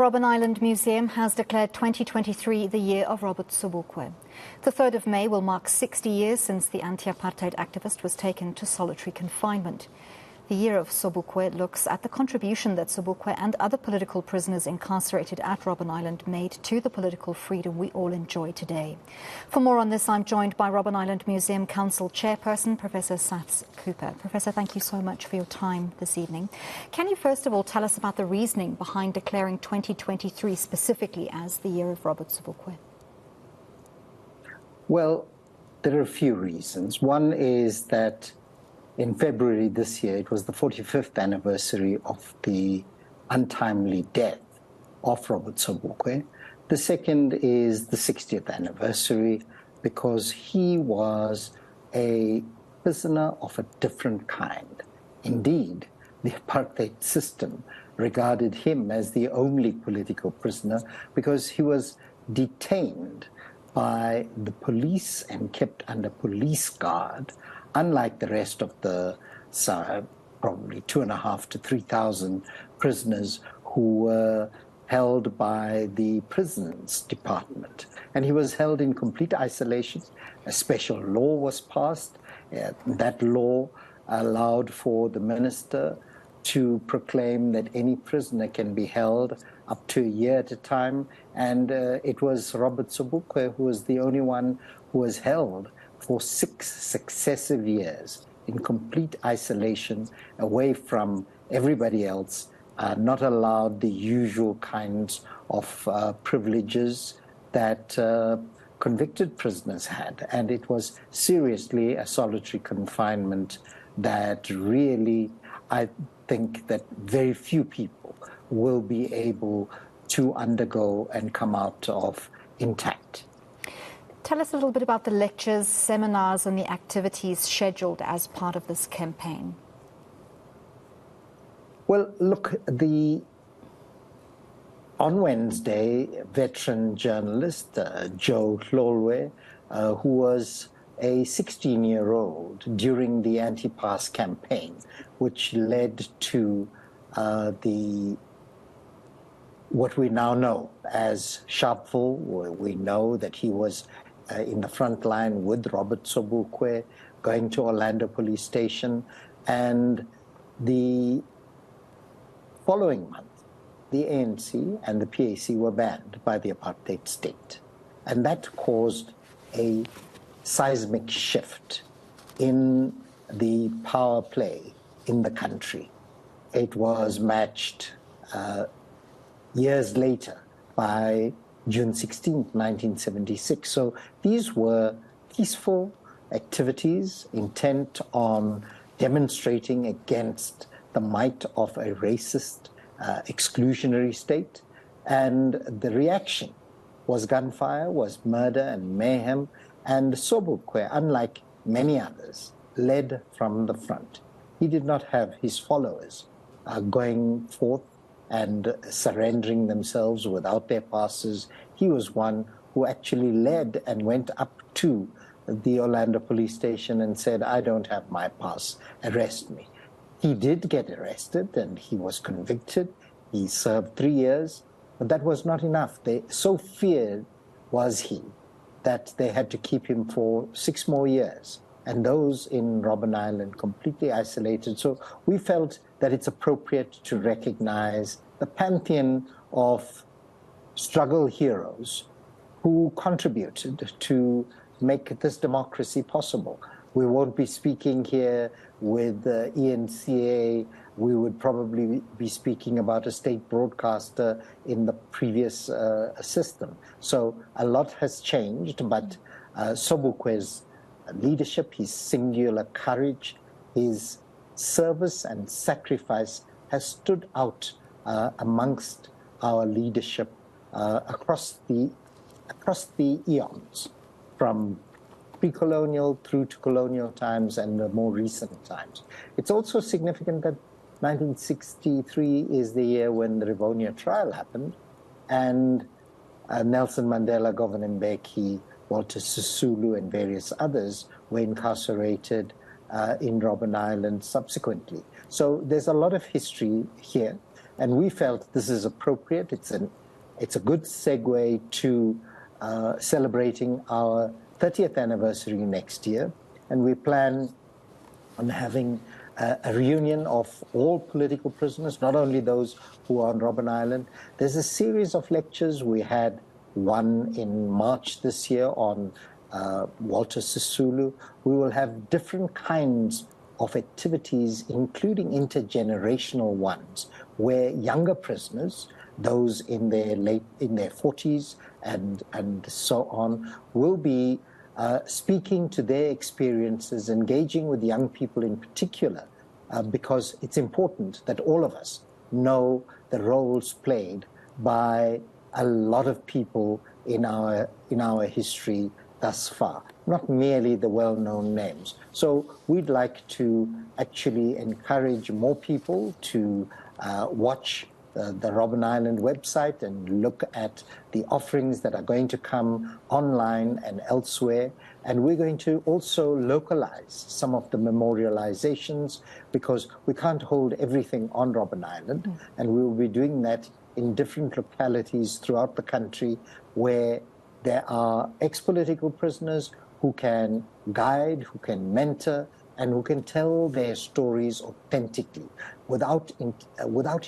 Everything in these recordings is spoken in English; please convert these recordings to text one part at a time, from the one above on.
Robben Island Museum has declared 2023 the year of Robert Sobukwe. The 3rd of May will mark 60 years since the anti-apartheid activist was taken to solitary confinement. The year of Sobukwe looks at the contribution that Sobukwe and other political prisoners incarcerated at Robben Island made to the political freedom we all enjoy today. For more on this, I'm joined by Robben Island Museum Council Chairperson, Professor Saths Cooper. Professor, thank you so much for your time this evening. Can you first of all tell us about the reasoning behind declaring 2023 specifically as the year of Robert Sobukwe? Well, there are a few reasons. One is that in February this year, it was the 45th anniversary of the untimely death of Robert Sobukwe. The second is the 60th anniversary because he was a prisoner of a different kind. Indeed, the apartheid system regarded him as the only political prisoner because he was detained by the police and kept under police guard, unlike the rest of the probably 2,500 to 3,000 prisoners who were held by the prisons department. And he was held in complete isolation. A special law was passed. That law allowed for the minister to proclaim that any prisoner can be held up to a year at a time. And it was Robert Sobukwe who was the only one who was held for 6 successive years in complete isolation, away from everybody else, not allowed the usual kinds of privileges that convicted prisoners had. And it was seriously a solitary confinement that really, I think that very few people will be able to undergo and come out of intact. Tell us a little bit about the lectures, seminars and the activities scheduled as part of this campaign. Well, look, on Wednesday, veteran journalist Joe Hlolwe, who was a 16-year-old during the anti-pass campaign, which led to what we now know as Sharpeville, where we know that he was in the front line with Robert Sobukwe, going to Orlando Police Station. And the following month, the ANC and the PAC were banned by the apartheid state. And that caused a seismic shift in the power play in the country. It was matched years later by June 16, 1976. So these were peaceful activities intent on demonstrating against the might of a racist, exclusionary state. And the reaction was gunfire, was murder and mayhem. And Sobukwe, unlike many others, led from the front. He did not have his followers going forth and surrendering themselves without their passes. He was one who actually led and went up to the Orlando Police Station and said, "I don't have my pass, arrest me." He did get arrested and he was convicted. He served 3 years, but that was not enough. So feared was he that they had to keep him for 6 more years. And those in Robben Island completely isolated. So we felt that it's appropriate to recognize the pantheon of struggle heroes who contributed to make this democracy possible. We won't be speaking here with eNCA. We would probably be speaking about a state broadcaster in the previous system. So a lot has changed, but Sobukwe's leadership, his singular courage, his service and sacrifice has stood out amongst our leadership across the eons, from pre-colonial through to colonial times and the more recent times. It's also significant that 1963 is the year when the Rivonia trial happened, and Nelson Mandela, Govan Mbeki, Walter Sisulu and various others were incarcerated in Robben Island subsequently. So there's a lot of history here. And we felt this is appropriate. It's a good segue to celebrating our 30th anniversary next year. And we plan on having a reunion of all political prisoners, not only those who are on Robben Island. There's a series of lectures. We had one in March this year on Walter Sisulu. We will have different kinds of activities, including intergenerational ones, where younger prisoners, those in their 40s and so on, will be speaking to their experiences, engaging with young people in particular, because it's important that all of us know the roles played by a lot of people in our history thus far, not merely the well-known names. So we'd like to actually encourage more people to watch the Robben Island website and look at the offerings that are going to come online and elsewhere. And we're going to also localize some of the memorializations, because we can't hold everything on Robben Island. And we will be doing that in different localities throughout the country where there are ex-political prisoners who can guide, who can mentor, and who can tell their stories authentically, without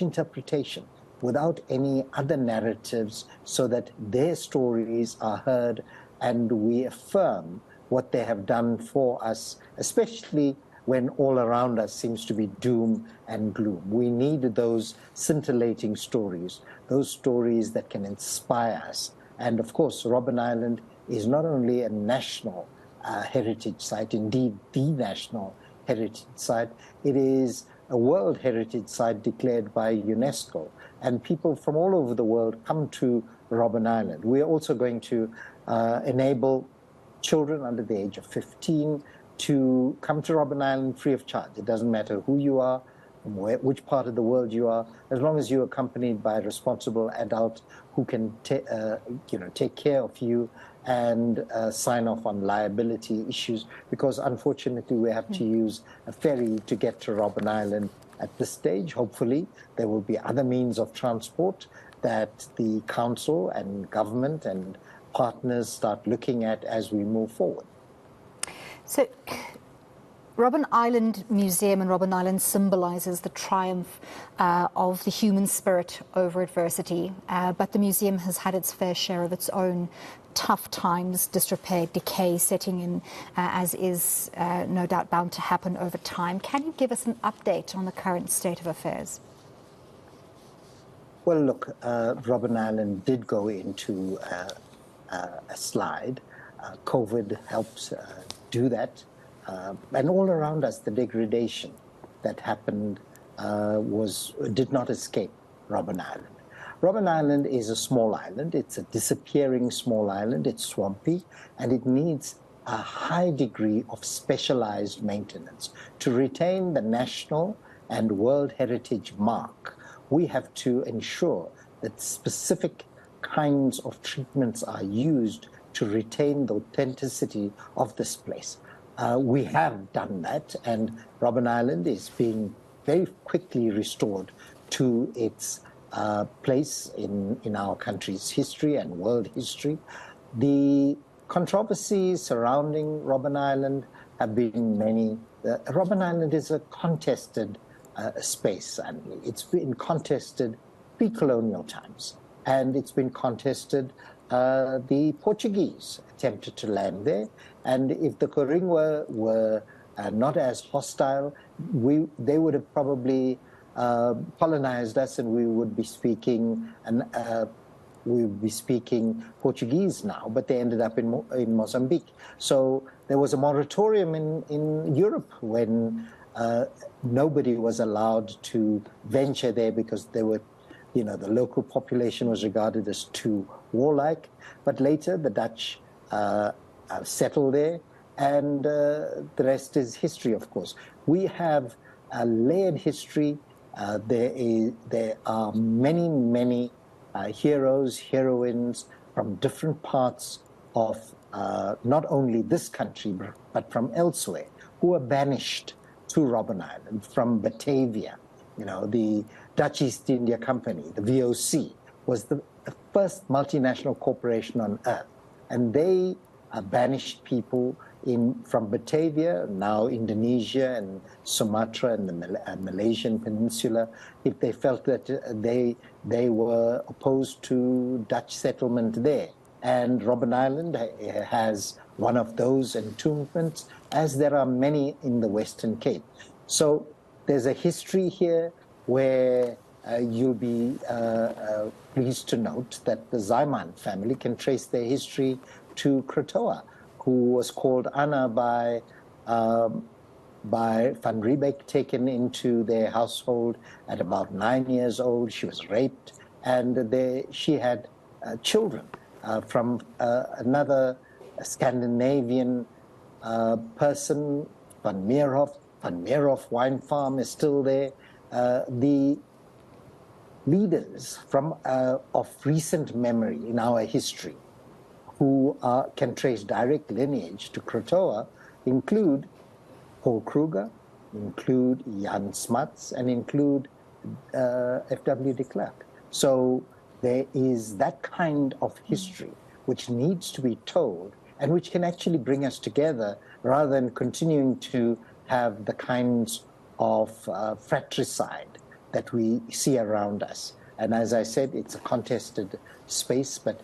interpretation, without any other narratives, so that their stories are heard and we affirm what they have done for us, especially when all around us seems to be doom and gloom. We need those scintillating stories, those stories that can inspire us. And of course, Robben Island is not only a national heritage site, indeed the national heritage site, it is a World Heritage Site declared by UNESCO. And people from all over the world come to Robben Island. We are also going to enable children under the age of 15 to come to Robben Island free of charge. It doesn't matter who you are, which part of the world you are, as long as you're accompanied by a responsible adult who can take care of you and sign off on liability issues, because unfortunately we have to use a ferry to get to Robben Island at this stage. Hopefully there will be other means of transport that the council and government and partners start looking at as we move forward. So Robben Island Museum and Robben Island symbolises the triumph of the human spirit over adversity, but the museum has had its fair share of its own tough times, disrepair, decay setting in, as is no doubt bound to happen over time. Can you give us an update on the current state of affairs? Well, look, Robben Island did go into a slide. COVID helps do that. And all around us, the degradation that happened did not escape Robben Island. Robben Island is a small island. It's a disappearing small island. It's swampy, and it needs a high degree of specialized maintenance. To retain the national and World Heritage mark, we have to ensure that specific kinds of treatments are used to retain the authenticity of this place. We have done that, and Robben Island is being very quickly restored to its place in our country's history and world history. The controversies surrounding Robben Island have been many. Robben Island is a contested space, and it's been contested pre-colonial times, and it's been contested. The Portuguese attempted to land there, and if the Koringwa were not as hostile, they would have probably colonized us, and we would be speaking Portuguese now. But they ended up in Mozambique. So there was a moratorium in Europe when nobody was allowed to venture there, because they were, the local population was regarded as too warlike. But later the Dutch settled there, and the rest is history, of course. We have a layered history. There are many heroes, heroines from different parts of not only this country, but from elsewhere, who were banished to Robben Island from Batavia. The Dutch East India Company, the VOC, was the first multinational corporation on earth. And they banished people from Batavia, now Indonesia and Sumatra and the Malaysian peninsula, if they felt that they were opposed to Dutch settlement there. And Robben Island has one of those entombments, as there are many in the Western Cape. So there's a history here where you'll be pleased to note that the Zaiman family can trace their history to Krotoa, who was called Anna by Van Riebeck, taken into their household at about 9 years old. She was raped, and she had children from another Scandinavian person, Van Meerhof. Van Meerhof wine farm is still there. The leaders of recent memory in our history who can trace direct lineage to Krotoa include Paul Kruger, include Jan Smuts, and include F.W. de Klerk. So there is that kind of history which needs to be told and which can actually bring us together rather than continuing to have the kinds of fratricide that we see around us. And as I said, it's a contested space, but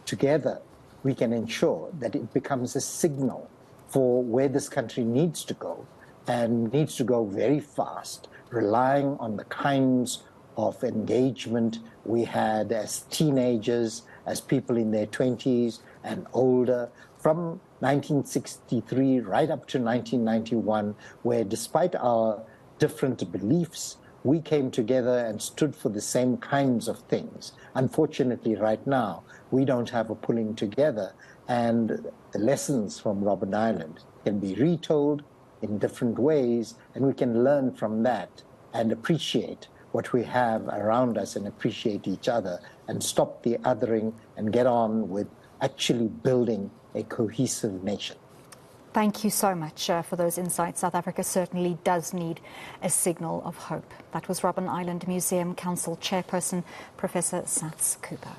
together we can ensure that it becomes a signal for where this country needs to go, and needs to go very fast, relying on the kinds of engagement we had as teenagers, as people in their 20s and older, from 1963 right up to 1991, where despite our different beliefs, we came together and stood for the same kinds of things. Unfortunately, right now, we don't have a pulling together, and the lessons from Robben Island can be retold in different ways, and we can learn from that and appreciate what we have around us and appreciate each other and stop the othering and get on with actually building a cohesive nation. Thank you so much for those insights. South Africa certainly does need a signal of hope. That was Robben Island Museum Council Chairperson, Professor Saths Cooper.